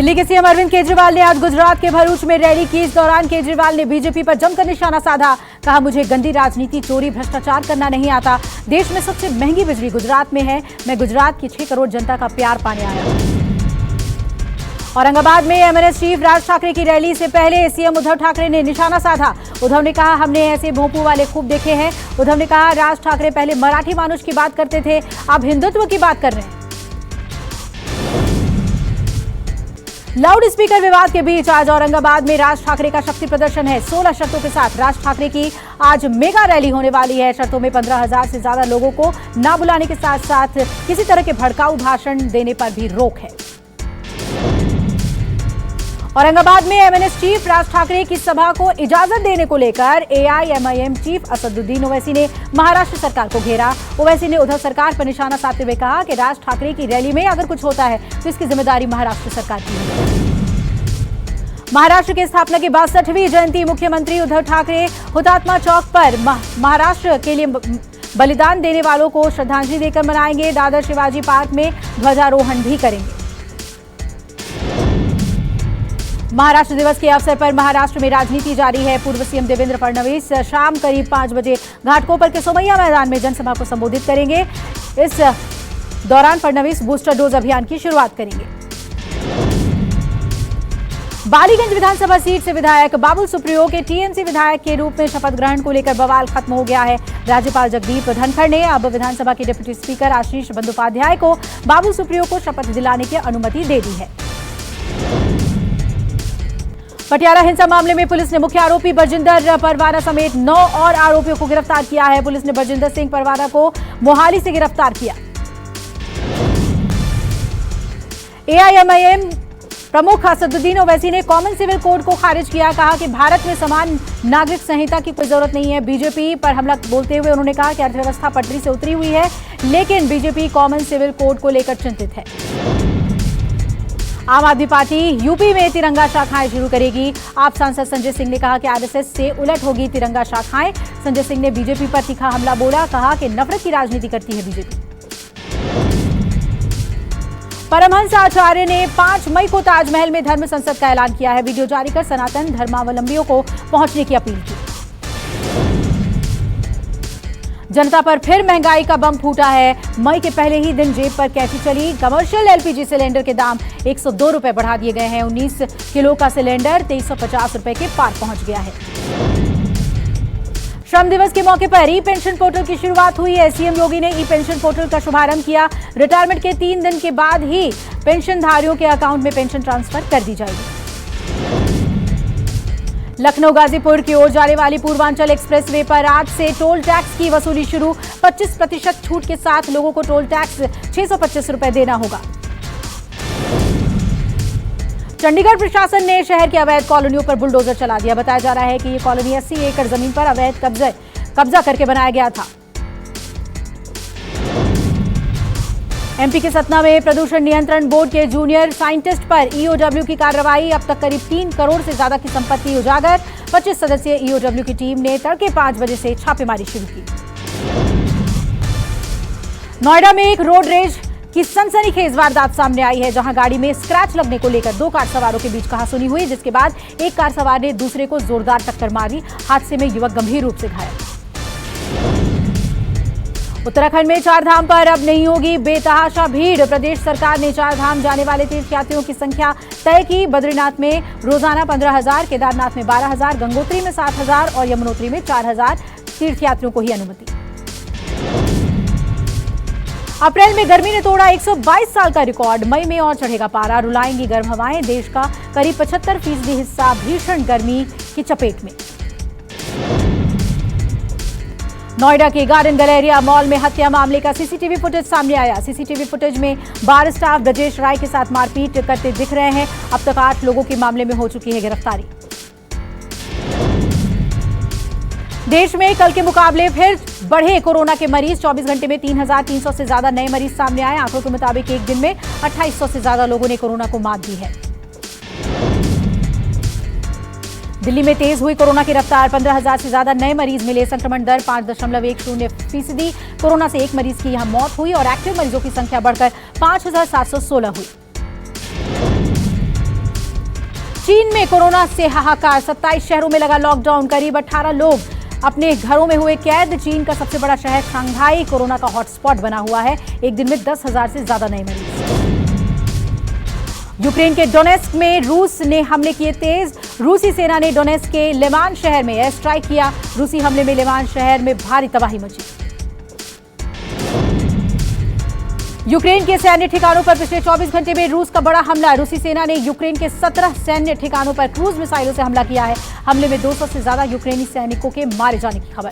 दिल्ली के सीएम अरविंद केजरीवाल ने आज गुजरात के भरूच में रैली की। इस दौरान केजरीवाल ने बीजेपी पर जमकर निशाना साधा। कहा, मुझे गंदी राजनीति, चोरी, भ्रष्टाचार करना नहीं आता। देश में सबसे महंगी बिजली गुजरात में है। मैं गुजरात की 6 करोड़ जनता का प्यार पाने आया हूं। औरंगाबाद में एमएनएस चीफ राज ठाकरे की रैली से पहले सीएम उद्धव ठाकरे ने निशाना साधा। उद्धव ने कहा, हमने ऐसे भोंपू वाले खूब देखे हैं। उद्धव ने कहा, राज ठाकरे पहले मराठी मानुष की बात करते थे, अब हिंदुत्व की बात कर रहे हैं। लाउड स्पीकर विवाद के बीच आज औरंगाबाद में राज ठाकरे का शक्ति प्रदर्शन है। 16 शर्तों के साथ राज ठाकरे की आज मेगा रैली होने वाली है। शर्तों में 15,000 से ज्यादा लोगों को ना बुलाने के साथ साथ किसी तरह के भड़काऊ भाषण देने पर भी रोक है। औरंगाबाद में एमएनएस चीफ राज ठाकरे की सभा को इजाजत देने को लेकर एआईएमआईएम चीफ असदुद्दीन ओवैसी ने महाराष्ट्र सरकार को घेरा। ओवैसी ने उद्धव सरकार पर निशाना साधते हुए कहा कि राज ठाकरे की रैली में अगर कुछ होता है तो इसकी जिम्मेदारी महाराष्ट्र सरकार की है। महाराष्ट्र की स्थापना की 62वीं जयंती मुख्यमंत्री उद्धव ठाकरे हुतात्मा चौक पर महाराष्ट्र के लिए बलिदान देने वालों को श्रद्धांजलि देकर मनाएंगे। दादर शिवाजी पार्क में ध्वजारोहण भी करेंगे। महाराष्ट्र दिवस के अवसर पर महाराष्ट्र में राजनीति जारी है। पूर्व सीएम देवेंद्र फडणवीस शाम करीब 5 बजे घाटकोपर के सोमैया मैदान में जनसभा को संबोधित करेंगे। इस दौरान फडणवीस बूस्टर डोज अभियान की शुरुआत करेंगे। बालीगंज विधानसभा सीट से विधायक बाबुल सुप्रियो के टीएमसी विधायक के रूप में शपथ ग्रहण को लेकर बवाल खत्म हो गया है। राज्यपाल जगदीप धनखड़ ने अब विधानसभा के डिप्टी स्पीकर आशीष बंदोपाध्याय को बाबुल सुप्रियो को शपथ दिलाने की अनुमति दे दी है। पटियाला हिंसा मामले में पुलिस ने मुख्य आरोपी बरजिंदर परवाना समेत 9 और आरोपियों को गिरफ्तार किया है। पुलिस ने बरजिंदर सिंह परवाना को मोहाली से गिरफ्तार किया। एआईएमआईएम प्रमुख असदुद्दीन ओवैसी ने कॉमन सिविल कोड को खारिज किया। कहा कि भारत में समान नागरिक संहिता की कोई जरूरत नहीं है। बीजेपी पर हमला बोलते हुए उन्होंने कहा कि अर्थव्यवस्था पटरी से उतरी हुई है, लेकिन बीजेपी कॉमन सिविल कोड को लेकर चिंतित है। आम आदमी पार्टी यूपी में तिरंगा शाखाएं शुरू करेगी। आप सांसद संजय सिंह ने कहा कि आरएसएस से उलट होगी तिरंगा शाखाएं। संजय सिंह ने बीजेपी पर तीखा हमला बोला। कहा कि नफरत की राजनीति करती है बीजेपी। परमहंस आचार्य ने 5 मई को ताजमहल में धर्म संसद का ऐलान किया है। वीडियो जारी कर सनातन धर्मावलंबियों को पहुंचने की अपील की। जनता पर फिर महंगाई का बम फूटा है। मई के पहले ही दिन जेब पर कैंची चली। कमर्शियल एलपीजी सिलेंडर के दाम 102 रुपए बढ़ा दिए गए हैं। 19 किलो का सिलेंडर 2350 रुपए के पार पहुंच गया है। श्रम दिवस के मौके पर ई पेंशन पोर्टल की शुरुआत हुई है। सीएम योगी ने ई पेंशन पोर्टल का शुभारंभ किया। रिटायरमेंट के 3 दिन के बाद ही पेंशनधारियों के अकाउंट में पेंशन ट्रांसफर कर दी जाएगी। लखनऊ गाजीपुर की ओर जाने वाली पूर्वांचल एक्सप्रेसवे पर आज से टोल टैक्स की वसूली शुरू। 25% छूट के साथ लोगों को टोल टैक्स 625 रुपए देना होगा। चंडीगढ़ प्रशासन ने शहर की अवैध कॉलोनियों पर बुलडोजर चला दिया। बताया जा रहा है कि ये कॉलोनी 80 एकड़ जमीन पर अवैध कब्जा करके बनाया गया था। एमपी के सतना में प्रदूषण नियंत्रण बोर्ड के जूनियर साइंटिस्ट पर ईओडब्ल्यू की कार्रवाई। अब तक करीब 3 करोड़ से ज्यादा की संपत्ति उजागर। 25 सदस्यीय ईओडब्ल्यू की टीम ने तड़के 5 बजे से छापेमारी शुरू की। नोएडा में एक रोड रेज की सनसनीखेज वारदात सामने आई है, जहां गाड़ी में स्क्रैच लगने को लेकर 2 कार सवारों के बीच कहासुनी हुई, जिसके बाद एक कार सवार ने दूसरे को जोरदार टक्कर मारी। हादसे में युवक गंभीर रूप से घायल। उत्तराखंड में 4 धाम पर अब नहीं होगी बेतहाशा भीड़। प्रदेश सरकार ने 4 धाम जाने वाले तीर्थयात्रियों की संख्या तय की। बद्रीनाथ में रोजाना 15,000, केदारनाथ में 12,000, गंगोत्री में 7,000 और यमुनोत्री में 4,000 तीर्थयात्रियों को ही अनुमति। अप्रैल में गर्मी ने तोड़ा 122 साल का रिकॉर्ड। मई में और चढ़ेगा पारा। रुलाएंगी गर्म हवाएं। देश का करीब 75% हिस्सा भीषण गर्मी की चपेट में। नोएडा के गार्डन गैलेरिया मॉल में हत्या मामले का सीसीटीवी फुटेज सामने आया। सीसीटीवी फुटेज में बार स्टाफ ब्रजेश राय के साथ मारपीट करते दिख रहे हैं। अब तक 8 लोगों के मामले में हो चुकी है गिरफ्तारी। देश में कल के मुकाबले फिर बढ़े कोरोना के मरीज। 24 घंटे में 3,300 से ज्यादा नए मरीज सामने आए। आंकड़ों के मुताबिक एक दिन में 2800 से ज्यादा लोगों ने कोरोना को मात दी है। दिल्ली में तेज हुई कोरोना की रफ्तार। 15,000 से ज्यादा नए मरीज मिले। संक्रमण दर 5.10%। कोरोना से एक मरीज की यहां मौत हुई और एक्टिव मरीजों की संख्या बढ़कर 5,716 हुई। चीन में कोरोना से हाहाकार, 27 शहरों में लगा लॉकडाउन, करीब 18 लोग अपने घरों में हुए कैद। चीन का सबसे बड़ा शहर शंघाई कोरोना का हॉटस्पॉट बना हुआ है, एक दिन में 10,000 से ज्यादा नए मरीज। यूक्रेन के डोनेस्क में रूस ने हमले किए तेज, रूसी सेना ने डोनेस्क के लिमान शहर में एयर स्ट्राइक किया। रूसी हमले में लिमान शहर में भारी तबाही मची। यूक्रेन के सैन्य ठिकानों पर पिछले 24 घंटे में रूस का बड़ा हमला, रूसी सेना ने यूक्रेन के 17 सैन्य ठिकानों पर क्रूज मिसाइलों से हमला किया है। हमले में 200 से ज्यादा यूक्रेनी सैनिकों के मारे जाने की खबर।